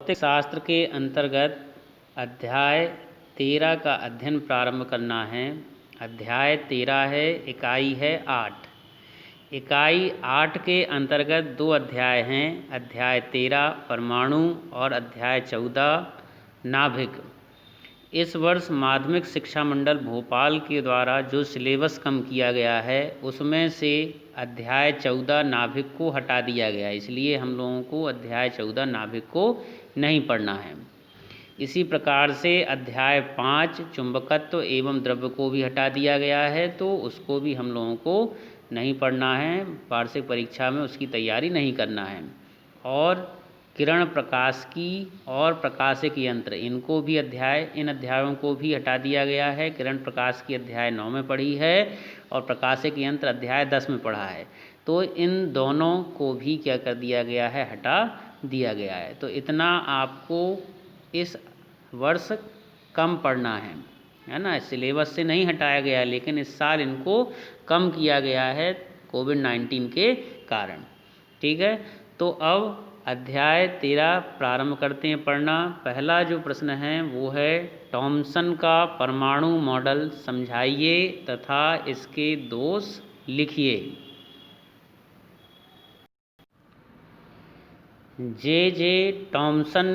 भौतिक शास्त्र के अंतर्गत अध्याय 13 का अध्ययन प्रारंभ करना है। अध्याय 13 है, इकाई है 8। इकाई 8 के अंतर्गत 2 अध्याय हैं, अध्याय 13 परमाणु और अध्याय 14 नाभिक। इस वर्ष माध्यमिक शिक्षा मंडल भोपाल के द्वारा जो सिलेबस कम किया गया है उसमें से अध्याय 14 नाभिक को हटा दिया गया है, इसलिए हम लोगों को अध्याय 14 नाभिक को नहीं पढ़ना है। इसी प्रकार से अध्याय 5 चुंबकत्व एवं द्रव्य को भी हटा दिया गया है, तो उसको भी हम लोगों को नहीं पढ़ना है, वार्षिक परीक्षा में उसकी तैयारी नहीं करना है। और किरण प्रकाशिकी और प्रकाशिक यंत्र, इनको भी इन अध्यायों को भी हटा दिया गया है। किरण प्रकाशिकी अध्याय 9 में पढ़ी है और प्रकाशिक यंत्र अध्याय 10 में पढ़ा है, तो इन दोनों को भी क्या कर दिया गया है, हटा दिया गया है। तो इतना आपको इस वर्ष कम पढ़ना है ना। सिलेबस से नहीं हटाया गया, लेकिन इस साल इनको कम किया गया है कोविड-19 के कारण। ठीक है, तो अब अध्याय 13 प्रारंभ करते हैं पढ़ना। पहला जो प्रश्न है वो है, थॉमसन का परमाणु मॉडल समझाइए तथा इसके दोष लिखिए। जे थॉमसन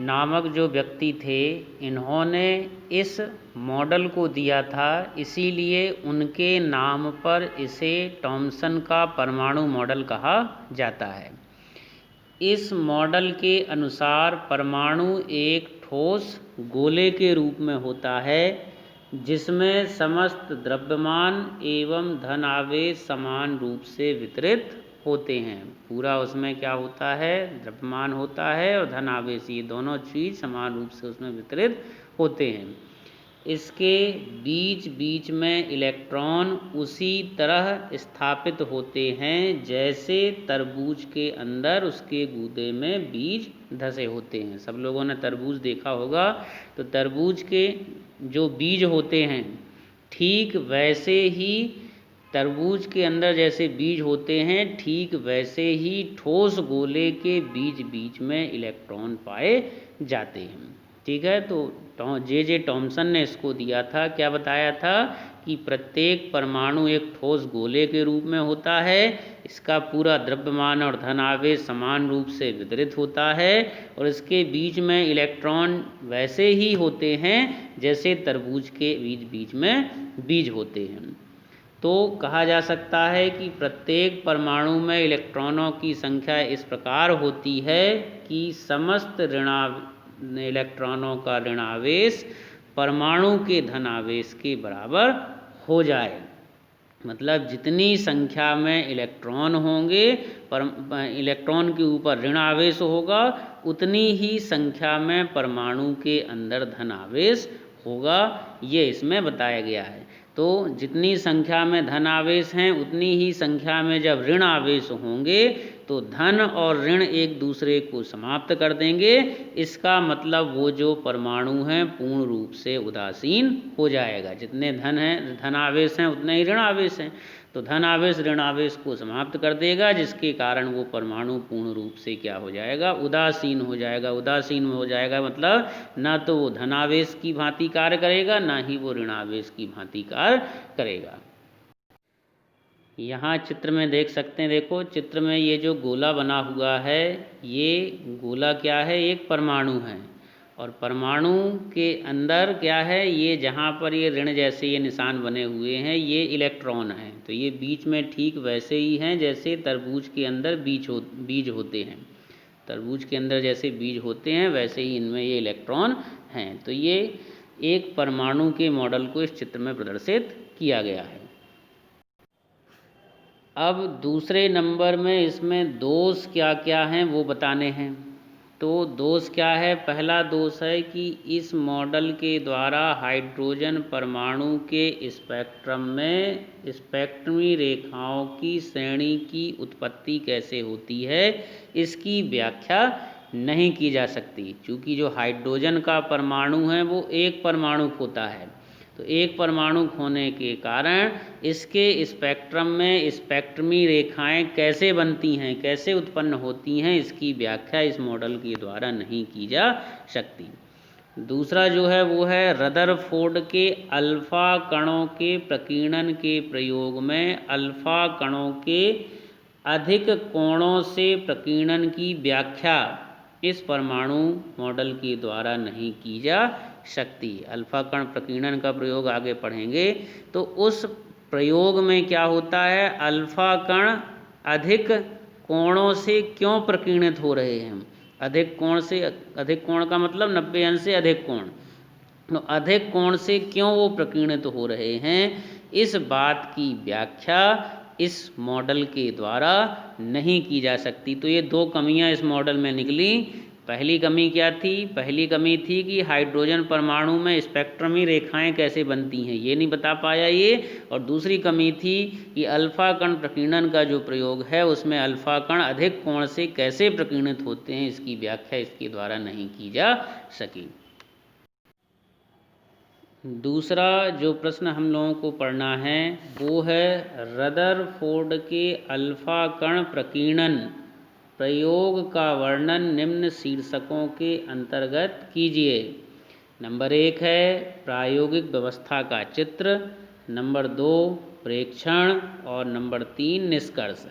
नामक जो व्यक्ति थे, इन्होंने इस मॉडल को दिया था, इसीलिए उनके नाम पर इसे थॉमसन का परमाणु मॉडल कहा जाता है। इस मॉडल के अनुसार परमाणु एक ठोस गोले के रूप में होता है, जिसमें समस्त द्रव्यमान एवं धन आवेश समान रूप से वितरित होते हैं। पूरा उसमें क्या होता है, द्रव्यमान होता है और धन आवेश, ये दोनों चीज़ समान रूप से उसमें वितरित होते हैं। इसके बीच बीच में इलेक्ट्रॉन उसी तरह स्थापित होते हैं जैसे तरबूज के अंदर उसके गूदे में बीज धसे होते हैं। सब लोगों ने तरबूज देखा होगा, तो तरबूज के जो बीज होते हैं, ठीक वैसे ही तरबूज के अंदर जैसे बीज होते हैं, ठीक वैसे ही ठोस गोले के बीच बीच में इलेक्ट्रॉन पाए जाते हैं। ठीक है, तो जे थॉमसन ने इसको दिया था, क्या बताया था कि प्रत्येक परमाणु एक ठोस गोले के रूप में होता है, इसका पूरा द्रव्यमान और धन आवेश समान रूप से वितरित होता है और इसके बीच में इलेक्ट्रॉन वैसे ही होते हैं जैसे तरबूज के बीच बीच में बीज होते हैं। तो कहा जा सकता है कि प्रत्येक परमाणु में इलेक्ट्रॉनों की संख्या इस प्रकार होती है कि समस्त इलेक्ट्रॉनों का ऋणावेश परमाणु के धनावेश के बराबर हो जाए। मतलब जितनी संख्या में इलेक्ट्रॉन होंगे, इलेक्ट्रॉन के ऊपर ऋण आवेश होगा, उतनी ही संख्या में परमाणु के अंदर धनावेश होगा, ये इसमें बताया गया है। तो जितनी संख्या में धन आवेश हैं, उतनी ही संख्या में जब ऋण आवेश होंगे तो धन और ऋण एक दूसरे को समाप्त कर देंगे। इसका मतलब वो जो परमाणु हैं पूर्ण रूप से उदासीन हो जाएगा। जितने धन आवेश हैं उतने ही ऋण आवेश हैं, तो धन आवेश ऋण आवेश को समाप्त कर देगा, जिसके कारण वो परमाणु पूर्ण रूप से क्या हो जाएगा, उदासीन हो जाएगा। उदासीन हो जाएगा मतलब ना तो वो धनावेश की भांति कार्य करेगा, ना ही वो ऋणावेश की भांति कार्य करेगा। यहाँ चित्र में देख सकते हैं, देखो चित्र में ये जो गोला बना हुआ है, ये गोला क्या है, एक परमाणु है और परमाणु के अंदर क्या है, ये जहाँ पर ये ऋण जैसे ये निशान बने हुए हैं, ये इलेक्ट्रॉन हैं। तो ये बीच में ठीक वैसे ही हैं जैसे तरबूज के अंदर बीज होते हैं। तरबूज के अंदर जैसे बीज होते हैं वैसे ही इनमें ये इलेक्ट्रॉन हैं। तो ये एक परमाणु के मॉडल को इस चित्र में प्रदर्शित किया गया है। अब दूसरे नंबर में इसमें दोष क्या क्या हैं वो बताने हैं। तो दोष क्या है, पहला दोष है कि इस मॉडल के द्वारा हाइड्रोजन परमाणु के स्पेक्ट्रम में स्पेक्ट्रमी रेखाओं की श्रेणी की उत्पत्ति कैसे होती है, इसकी व्याख्या नहीं की जा सकती। क्योंकि जो हाइड्रोजन का परमाणु है वो एक परमाणु होता है तो एक परमाणु होने के कारण इसके स्पेक्ट्रम में स्पेक्ट्रमी रेखाएं कैसे बनती हैं, कैसे उत्पन्न होती हैं, इसकी व्याख्या इस मॉडल के द्वारा नहीं की जा सकती। दूसरा जो है वो है रदरफोर्ड के अल्फा कणों के प्रकीर्णन के प्रयोग में अल्फा कणों के अधिक कोणों से प्रकीर्णन की व्याख्या इस परमाणु मॉडल के द्वारा नहीं की जा सकती। अल्फा कण प्रकीर्णन का प्रयोग आगे पढ़ेंगे तो उस प्रयोग में क्या होता है, अल्फा कण अधिक कोणों से क्यों प्रकीर्णित हो रहे हैं। अधिक कोण से, अधिक कोण का मतलब 90 अंश से अधिक कोण, तो अधिक कोण से क्यों वो प्रकीर्णित हो रहे हैं, इस बात की व्याख्या इस मॉडल के द्वारा नहीं की जा सकती। तो ये दो कमियां इस मॉडल में निकली। पहली कमी क्या थी, पहली कमी थी कि हाइड्रोजन परमाणु में स्पेक्ट्रमी रेखाएं कैसे बनती हैं, ये नहीं बता पाया ये। और दूसरी कमी थी कि अल्फा कण प्रकीर्णन का जो प्रयोग है उसमें अल्फा कण अधिक कोण से कैसे प्रकीर्णित होते हैं, इसकी व्याख्या इसके द्वारा नहीं की जा सकी। दूसरा जो प्रश्न हम लोगों को पढ़ना है वो है रदरफोर्ड के अल्फा कण प्रकीर्णन प्रयोग का वर्णन निम्न शीर्षकों के अंतर्गत कीजिए। नंबर 1 है प्रायोगिक व्यवस्था का चित्र, नंबर 2 प्रेक्षण और नंबर 3 निष्कर्ष।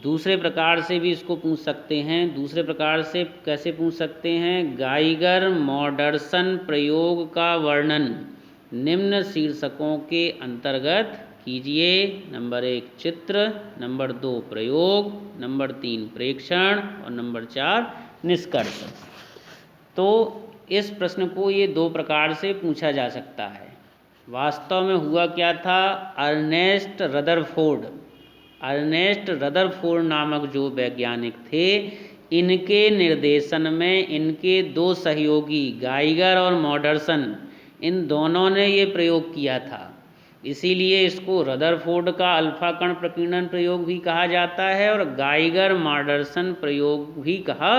दूसरे प्रकार से भी इसको पूछ सकते हैं। दूसरे प्रकार से कैसे पूछ सकते हैं, गाइगर मॉडर्सन प्रयोग का वर्णन निम्न शीर्षकों के अंतर्गत कीजिए। नंबर 1 चित्र, नंबर 2 प्रयोग, नंबर 3 प्रेक्षण और नंबर 4 निष्कर्ष। तो इस प्रश्न को ये दो प्रकार से पूछा जा सकता है। वास्तव में हुआ क्या था, अर्नेस्ट रदरफोर्ड नामक जो वैज्ञानिक थे, इनके निर्देशन में इनके दो सहयोगी गाइगर और मॉडर्सन, इन दोनों ने ये प्रयोग किया था। इसीलिए इसको रदरफोर्ड का अल्फा कण प्रकीर्णन प्रयोग भी कहा जाता है और गाइगर मॉडर्सन प्रयोग भी कहा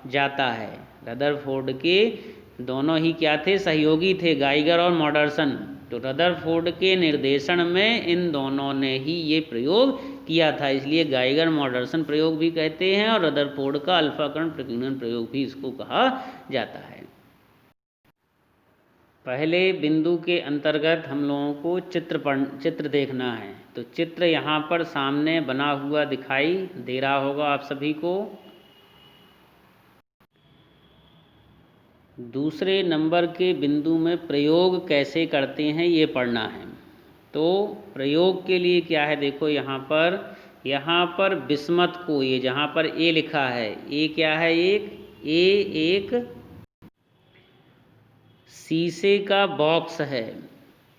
जाता है। रदरफोर्ड के दोनों ही क्या थे, सहयोगी थे, गाइगर और मॉडर्सन। तो रदरफोर्ड के निर्देशन में इन दोनों ने ही ये प्रयोग किया था, इसलिए गाइगर मॉडर्सन प्रयोग भी कहते हैं और रदरफोर्ड का अल्फा कण प्रकीर्णन प्रयोग भी इसको कहा जाता है। पहले बिंदु के अंतर्गत हम लोगों को चित्र देखना है। तो चित्र यहाँ पर सामने बना हुआ दिखाई दे रहा होगा आप सभी को। दूसरे नंबर के बिंदु में प्रयोग कैसे करते हैं ये पढ़ना है। तो प्रयोग के लिए क्या है, देखो यहाँ पर बिस्मथ को, ये जहाँ पर ए लिखा है, ए क्या है, एक शीशे का बॉक्स है।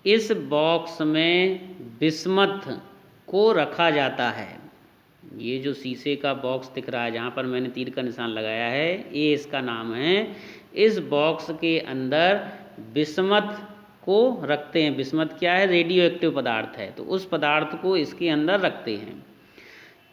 इस बॉक्स में बिस्मथ को रखा जाता है। ये जो शीशे का बॉक्स दिख रहा है जहाँ पर मैंने तीर का निशान लगाया है, ये इसका नाम है। इस बॉक्स के अंदर बिस्मथ को रखते हैं। बिस्मथ क्या है, रेडियो एक्टिव पदार्थ है, तो उस पदार्थ को इसके अंदर रखते हैं।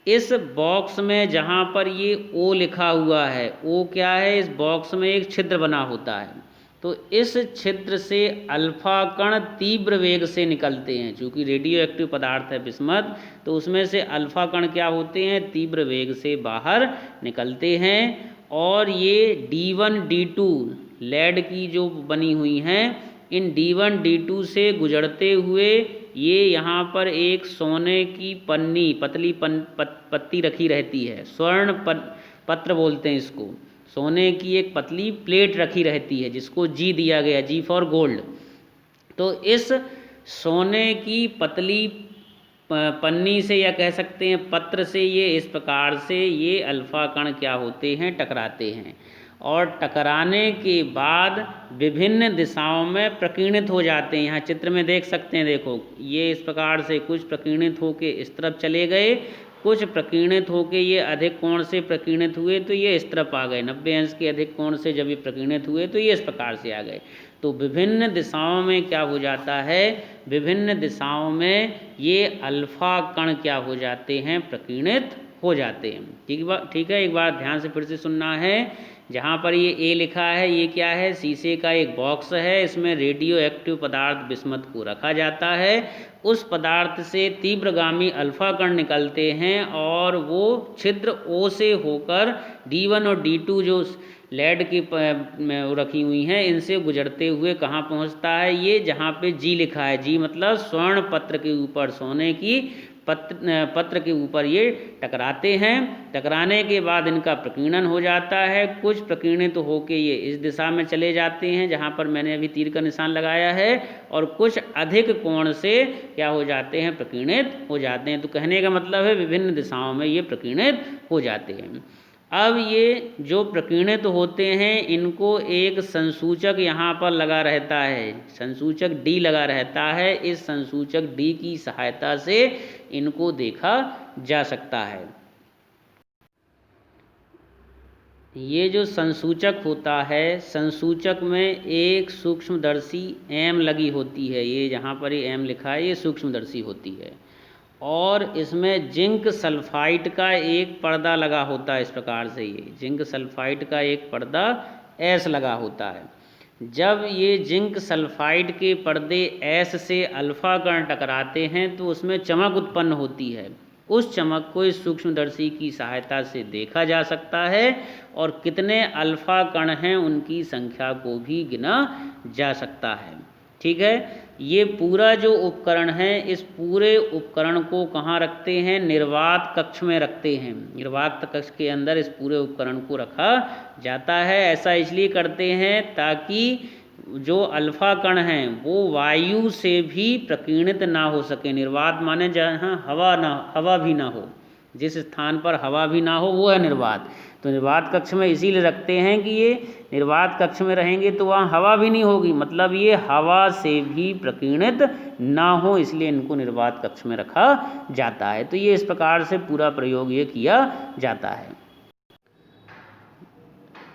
इस बॉक्स में जहाँ पर ये ओ लिखा हुआ है, ओ क्या है, इस बॉक्स में एक छिद्र बना होता है। तो इस छिद्र से अल्फा कण तीव्र वेग से निकलते हैं। चूँकि रेडियो एक्टिव पदार्थ है बिस्मथ, तो उसमें से अल्फा कण क्या होते हैं, तीव्र वेग से बाहर निकलते हैं। और ये D1 D2 लेड की जो बनी हुई हैं, इन D1 D2 से गुजरते हुए ये यहाँ पर एक सोने की पन्नी, पतली पत्ती रखी रहती है, स्वर्ण पत्र बोलते हैं इसको। सोने की एक पतली प्लेट रखी रहती है जिसको जी दिया गया, जी फॉर गोल्ड। तो इस सोने की पतली पन्नी से या कह सकते हैं पत्र से ये इस प्रकार से ये अल्फा कण क्या होते हैं, टकराते हैं। और टकराने के बाद विभिन्न दिशाओं में प्रकीर्णित हो जाते हैं। यहाँ चित्र में देख सकते हैं, देखो ये इस प्रकार से कुछ प्रकीर्णित होके इस तरफ चले गए, कुछ प्रकीर्णित होके ये अधिक कोण से प्रकीर्णित हुए तो ये इस तरफ आ गए। 90 अंश के अधिक कोण से जब ये प्रकीर्णित हुए तो ये इस प्रकार से आ गए। तो विभिन्न दिशाओं में क्या हो जाता है, विभिन्न दिशाओं में ये अल्फा कण क्या हो जाते हैं, प्रकीर्णित हो जाते हैं। ठीक है, एक बार ध्यान से फिर से सुनना है। जहाँ पर ये ए लिखा है ये क्या है, शीशे का एक बॉक्स है, इसमें रेडियो एक्टिव पदार्थ बिस्मथ को रखा जाता है। उस पदार्थ से तीव्रगामी अल्फा कण निकलते हैं और वो छिद्र ओ से होकर D1 और D2 जो लेड की रखी हुई हैं इनसे गुजरते हुए कहाँ पहुँचता है, ये जहाँ पे जी लिखा है, जी मतलब स्वर्ण पत्र के ऊपर, सोने की पत्र के ऊपर ये टकराते हैं। टकराने के बाद इनका प्रकीर्णन हो जाता है। कुछ प्रकीर्णित तो होके ये इस दिशा में चले जाते हैं जहाँ पर मैंने अभी तीर का निशान लगाया है, और कुछ अधिक कोण से क्या हो जाते हैं, प्रकीर्णित हो जाते हैं। तो कहने का मतलब है विभिन्न दिशाओं में ये प्रकीर्णित हो जाते हैं। अब ये जो प्रकीर्णित होते हैं इनको एक संसूचक यहाँ पर लगा रहता है, संसूचक डी लगा रहता है। इस संसूचक डी की सहायता से इनको देखा जा सकता है। ये जो संसूचक होता है, संसूचक में एक सूक्ष्मदर्शी एम लगी होती है, ये जहाँ पर ये एम लिखा है ये सूक्ष्मदर्शी होती है, और इसमें जिंक सल्फाइड का एक पर्दा लगा होता है। इस प्रकार से ये जिंक सल्फाइड का एक पर्दा एस लगा होता है। जब ये जिंक सल्फाइड के पर्दे एस से अल्फा कण टकराते हैं तो उसमें चमक उत्पन्न होती है। उस चमक को इस सूक्ष्मदर्शी की सहायता से देखा जा सकता है, और कितने अल्फा कण हैं उनकी संख्या को भी गिना जा सकता है। ठीक है, ये पूरा जो उपकरण है, इस पूरे उपकरण को कहाँ रखते हैं, निर्वात कक्ष में रखते हैं। निर्वात कक्ष के अंदर इस पूरे उपकरण को रखा जाता है। ऐसा इसलिए करते हैं ताकि जो अल्फा कण हैं वो वायु से भी प्रकीर्णित ना हो सके। निर्वात माने जहाँ हवा भी ना हो, जिस स्थान पर हवा भी ना हो वो है निर्वात। तो निर्वात कक्ष में इसीलिए रखते हैं कि ये निर्वात कक्ष में रहेंगे तो वहाँ हवा भी नहीं होगी, मतलब ये हवा से भी प्रकीर्णित ना हो, इसलिए इनको निर्वात कक्ष में रखा जाता है। तो ये इस प्रकार से पूरा प्रयोग ये किया जाता है।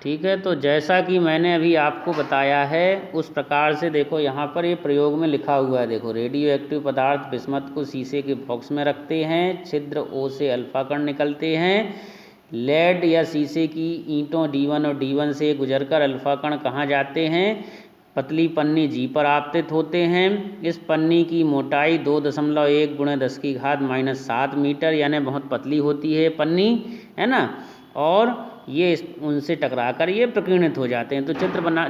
ठीक है, तो जैसा कि मैंने अभी आपको बताया है उस प्रकार से देखो यहाँ पर ये प्रयोग में लिखा हुआ है। देखो, रेडियो एक्टिव पदार्थ बिस्मथ को शीशे के बॉक्स में रखते हैं, छिद्र ओ से अल्फा कण निकलते हैं, लेड या शीशे की ईंटों D1 और D1 से गुजरकर अल्फा कण कहाँ जाते हैं, पतली पन्नी जी पर आपतित होते हैं। इस पन्नी की मोटाई 2.1 × 10⁻⁷ मीटर, यानी बहुत पतली होती है पन्नी, है ना, और ये उनसे टकराकर ये प्रकीर्णित हो जाते हैं। तो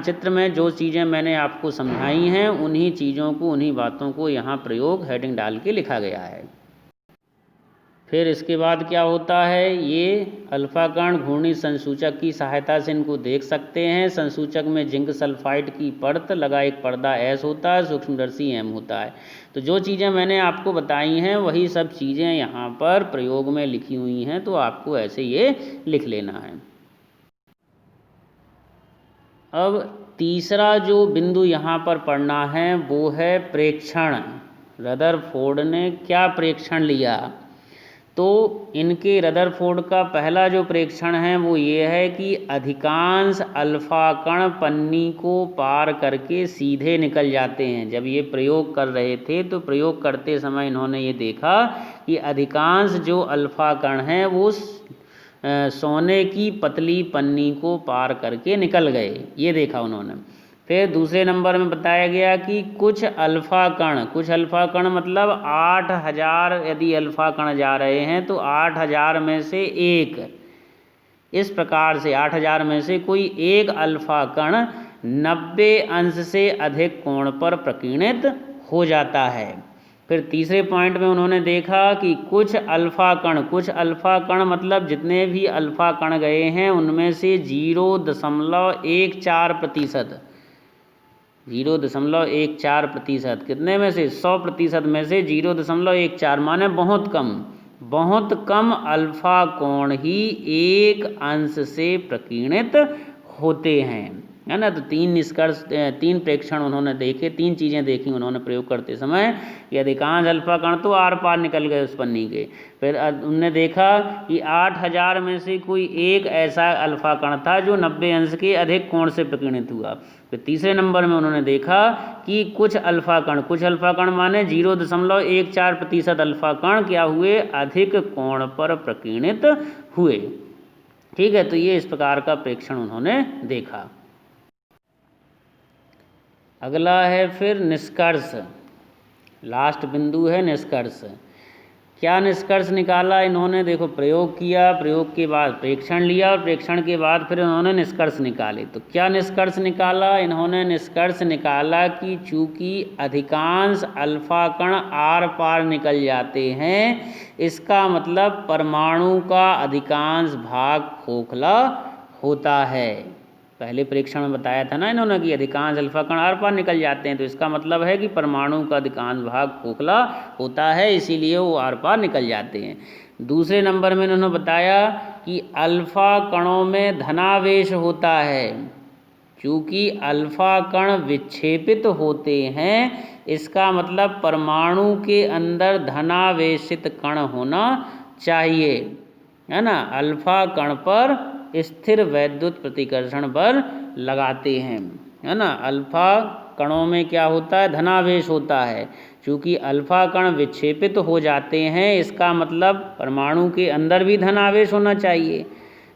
चित्र में जो चीज़ें मैंने आपको समझाई हैं उन्हीं चीज़ों को, उन्हीं बातों को यहाँ प्रयोग हेडिंग डाल के लिखा गया है। फिर इसके बाद क्या होता है, ये अल्फा कण घूर्णी संसूचक की सहायता से इनको देख सकते हैं। संसूचक में जिंक सल्फाइड की परत लगा एक पर्दा एस होता है, सूक्ष्मदर्शी एम होता है। तो जो चीज़ें मैंने आपको बताई हैं वही सब चीज़ें यहाँ पर प्रयोग में लिखी हुई हैं, तो आपको ऐसे ये लिख लेना है। अब तीसरा जो बिंदु यहाँ पर पढ़ना है वो है प्रेक्षण। रदरफोर्ड ने क्या प्रेक्षण लिया, तो इनके रदरफोर्ड का पहला जो प्रेक्षण है वो ये है कि अधिकांश अल्फा कण पन्नी को पार करके सीधे निकल जाते हैं। जब ये प्रयोग कर रहे थे तो प्रयोग करते समय इन्होंने ये देखा कि अधिकांश जो अल्फा कण हैं वो सोने की पतली पन्नी को पार करके निकल गए, ये देखा उन्होंने। फिर दूसरे नंबर में बताया गया कि कुछ अल्फा कण मतलब 8000 यदि अल्फा कण जा रहे हैं तो 8000 में से एक, इस प्रकार से 8000 में से कोई एक अल्फा कण 90 अंश से अधिक कोण पर प्रकीर्णित हो जाता है। फिर तीसरे पॉइंट में उन्होंने देखा कि कुछ अल्फा कण मतलब जितने भी अल्फा कण गए हैं उनमें से 0.14%, 0.14%, कितने में से 100% में से 0.14, माने बहुत कम अल्फा कोण ही एक अंश से प्रकीर्णित होते हैं, है ना। तो तीन प्रेक्षण उन्होंने देखे, तीन चीज़ें देखी उन्होंने प्रयोग करते समय कि अधिकांश अल्फा कण तो आर पार निकल गए उस पन्नी के। फिर उन्होंने देखा कि 8000 में से कोई एक ऐसा अल्फा कण था जो 90 अंश के अधिक कोण से प्रकीर्णित हुआ। फिर तीसरे नंबर में उन्होंने देखा कि कुछ अल्फा कण माने 0.14% अल्फा कण क्या हुए, अधिक कोण पर प्रकीर्णित हुए। ठीक है, तो ये इस प्रकार का प्रेक्षण उन्होंने देखा। अगला है फिर निष्कर्ष, लास्ट बिंदु है निष्कर्ष। क्या निष्कर्ष निकाला इन्होंने? देखो, प्रयोग किया, प्रयोग के बाद प्रेक्षण लिया और प्रेक्षण के बाद फिर इन्होंने निष्कर्ष निकाले। तो क्या निष्कर्ष निकाला इन्होंने? निष्कर्ष निकाला कि चूंकि अधिकांश अल्फा कण आर पार निकल जाते हैं, इसका मतलब परमाणु का अधिकांश भाग खोखला होता है। पहले परीक्षण में बताया था ना इन्होंने कि अधिकांश अल्फा कण आर पार निकल जाते हैं, तो इसका मतलब है कि परमाणु का अधिकांश भाग खोखला होता है, इसीलिए वो आर पार निकल जाते हैं। दूसरे नंबर में इन्होंने बताया कि अल्फा कणों में धनावेश होता है। चूँकि अल्फा कण विक्षेपित होते हैं, इसका मतलब परमाणु के अंदर धनावेशित कण होना चाहिए, है ना। अल्फा कण पर स्थिर वैद्युत प्रतिकर्षण बल लगाते हैं, है ना। अल्फा कणों में क्या होता है? धनावेश होता है। चूँकि अल्फा कण विक्षेपित हो जाते हैं, इसका मतलब परमाणु के अंदर भी धनावेश होना चाहिए।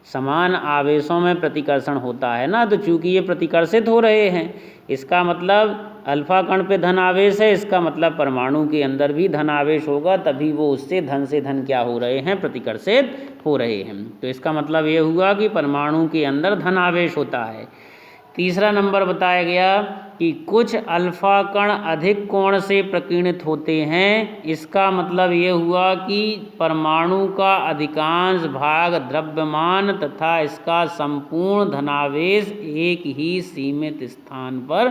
समान आवेशों में प्रतिकर्षण होता है ना, तो चूँकि ये प्रतिकर्षित हो रहे हैं, इसका मतलब अल्फा कण पे धन आवेश है, इसका मतलब परमाणु के अंदर भी धन आवेश होगा, तभी वो उससे धन से धन क्या हो रहे हैं? प्रतिकर्षित हो रहे हैं। तो इसका मतलब ये हुआ कि परमाणु के अंदर धन आवेश होता है। तीसरा नंबर बताया गया कि कुछ अल्फा कण अधिक कोण से प्रकीर्णित होते हैं। इसका मतलब ये हुआ कि परमाणु का अधिकांश भाग द्रव्यमान तथा इसका संपूर्ण धनावेश एक ही सीमित स्थान पर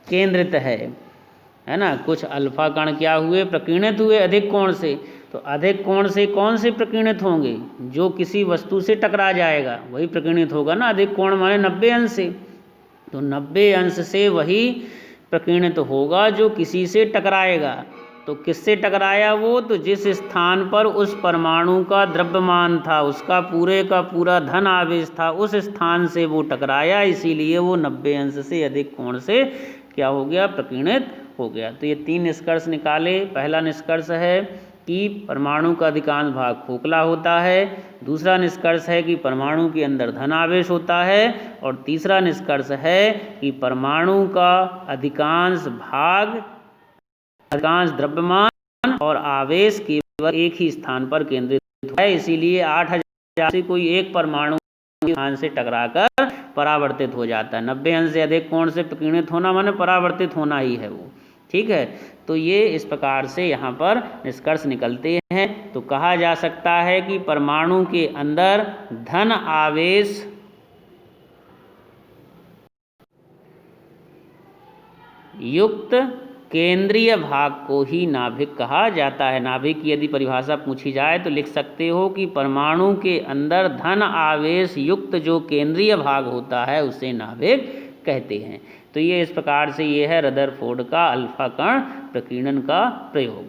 केंद्रित है ना। कुछ अल्फा कण क्या हुए? प्रकीर्णित हुए अधिक कोण से। तो अधिक कोण से कौन से प्रकीर्णित होंगे? जो किसी वस्तु से टकरा जाएगा वही प्रकीर्णित होगा ना। अधिक कोण माने 90 अंश से, तो 90 अंश से वही प्रकीर्णित होगा जो किसी से टकराएगा। तो किससे टकराया वो? तो जिस स्थान पर उस परमाणु का द्रव्यमान था, उसका पूरे का पूरा धन आवेश था, उस स्थान से वो टकराया, इसीलिए वो 90 अंश से अधिक कोण से क्या हो गया? प्रकीर्णित हो गया। तो ये 3 निष्कर्ष निकाले। पहला निष्कर्ष है कि परमाणु का अधिकांश भाग खोखला होता है। दूसरा निष्कर्ष है कि परमाणु के अंदर धन आवेश होता है। और तीसरा निष्कर्ष है कि परमाणु का अधिकांश भाग, अधिकांश द्रव्यमान और आवेश केवल एक ही स्थान पर केंद्रित है, इसीलिए 8000 से कोई एक परमाणु स्थान से टकराकर परावर्तित हो जाता है। 90 अंश से अधिक कोण से प्रकीर्णित होना माने परावर्तित होना ही है वो, ठीक है। तो ये इस प्रकार से यहाँ पर निष्कर्ष निकलते हैं। तो कहा जा सकता है कि परमाणु के अंदर धन आवेश युक्त केंद्रीय भाग को ही नाभिक कहा जाता है। नाभिक की यदि परिभाषा पूछी जाए तो लिख सकते हो कि परमाणु के अंदर धन आवेश युक्त जो केंद्रीय भाग होता है उसे नाभिक कहते हैं। तो ये इस प्रकार से ये है रदरफोर्ड का अल्फा कण प्रकीर्णन का प्रयोग।